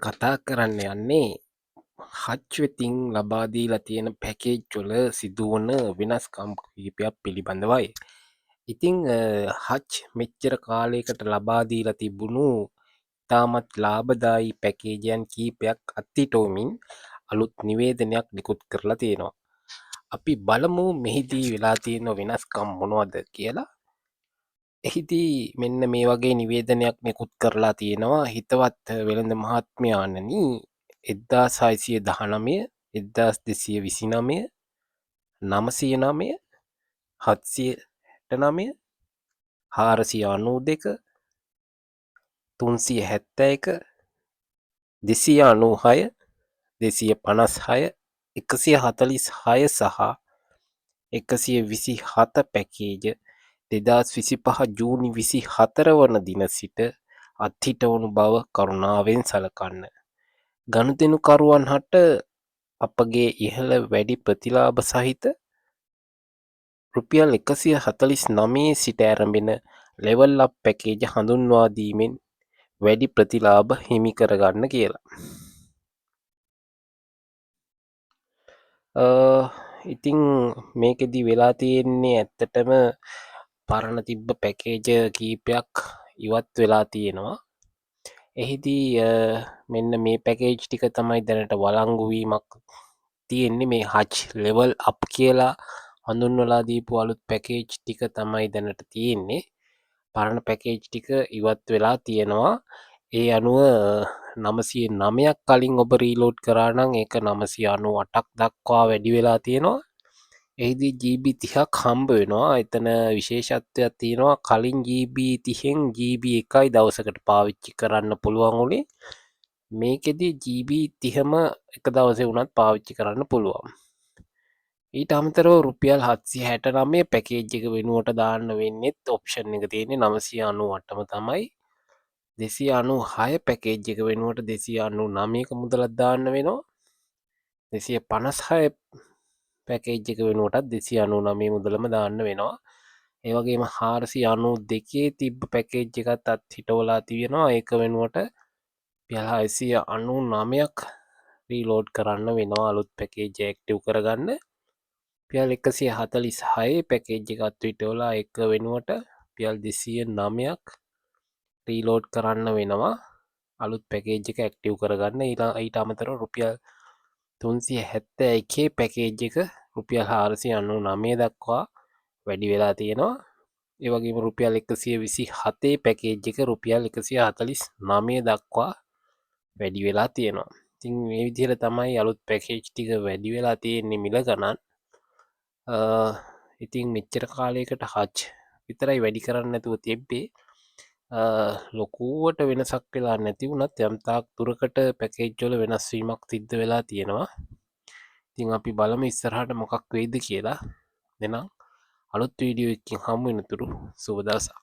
කතා කරන්න යන්නේ හච් වෙතින් ලබා දීලා තියෙන පැකේජ් වල සිදුවන වෙනස්කම් කිහිපයක් පිළිබඳවයි. ඉතින් හච් මෙච්චර කාලයකට ලබා දීලා තිබුණු ඉතාමත් ලාභදායී පැකේජයන් කිහිපයක් අත්හිටුවමින් අලුත් නිවේදනයක් නිකුත් කරලා තියෙනවා. අපි බලමු මෙහිදී වෙලා තියෙන වෙනස්කම් මොනවද කියලා. එහිදී මෙන්න මේ වගේ නිවේදනයක් නිකුත් කරලා තියෙනවා. හිතවත් වෙළඳ මහත්මයාණනි, 1619, 1229, 909, 769, 492, 371, 296, 256, 146 සහ 127 පැකේජ 2025 ජූනි 24 වන දින සිට අත්හිටවනු බව කරුණාවෙන් සලකන්න. ගනුදෙනුකරුවන් හට අපගේ ඉහළ වැඩි ප්‍රතිලාභ සහිත රුපියල් 149 සිට ඇරඹෙන ලෙවල් අප් පැකේජ හඳුන්වා දීමෙන් වැඩි ප්‍රතිලාභ හිමි කරගන්න කියලා. ඉතිං මේකෙදි වෙලා තියෙන්නේ ඇත්තටම පරණ තිබ්බ පැකේජ කීපයක් ඉවත් වෙලා තියෙනවා. එහිදී මෙන්න මේ පැකේජ් ටික තමයි දැනට වලංගුවීමක් තියෙන්නේ. මේ හච් ලෙවල් අප් කියලා හඳුන්වලා දීපු අලුත් පැකේජ් ටික තමයි දැනට තියෙන්නේ. පරණ පැකේජ් ටික ඉවත් වෙලා තියෙනවා. ඒ අනුව 909ක් කලින් ඔබ රීලෝඩ් කරා නම් ඒක 998ක් දක්වා වැඩි වෙලා තියෙනවා. එහිදී GB 30ක් හම්බ වෙනවා. එතන විශේෂත්වයක් තියෙනවා. කලින් GB 30න් GB 1යි දවසකට පාවිච්චි කරන්න පුළුවන් උනේ. මේකෙදි GB 30ම එක දවසේ වුණත් පාවිච්චි කරන්න පුළුවන්. ඊට අමතරව රුපියල් 769 පැකේජ් එක වෙනුවට දාන්න වෙන්නේත් ඔප්ෂන් එක තියෙන්නේ 998ම තමයි. 296 පැකේජ් එක වෙනුවට 299ක මුදලක් දාන්න වෙනවා. 256 පැකේජ් එක වෙනුවටත් 299 මුදලම දාන්න වෙනවා. ඒ වගේම 492 තිබ්බ පැකේජ් එකත් අත්හිටවලා තියෙනවා. ඒක වෙනුවට රුපියල් 699ක් රීලෝඩ් කරන්න වෙනවා අලුත් පැකේජ් එක ඇක්ටිව් කරගන්න. රුපියල් 146 පැකේජ් එක අත්හිටවලා ඒක වෙනුවට රුපියල් 209ක් රීලෝඩ් කරන්න වෙනවා අලුත් පැකේජ් එක ඇක්ටිව් කරගන්න. ඊට අමතරව රුපියල් 371 පැකේජ් එක රුපියල් 499 දක්වා වැඩි වෙලා තියෙනවා. ඒ වගේම රුපියල් 127 පැකේජ් එක රුපියල් 149 දක්වා වැඩි වෙලා තියෙනවා. ඉතින් මේ විදිහට තමයි අලුත් පැකේජ් ටික වැඩි වෙලා තියෙන්නේ මිල ගණන්. ඉතින් මෙච්චර කාලයකට හච් විතරයි වැඩි කරන්න නැතුව තිබ්බේ. ලොකුවට වෙනසක් වෙලා නැති වුණත් යම්තාක් දුරකට පැකේජ් වල වෙනස් වීමක් සිද්ධ වෙලා තියෙනවා. ඉතින් අපි බලමු ඉස්සරහට මොකක් වෙයිද කියලා. එහෙනම් අලුත් වීඩියෝ එකකින් හමු වෙනතුරු සුබ දවසක්.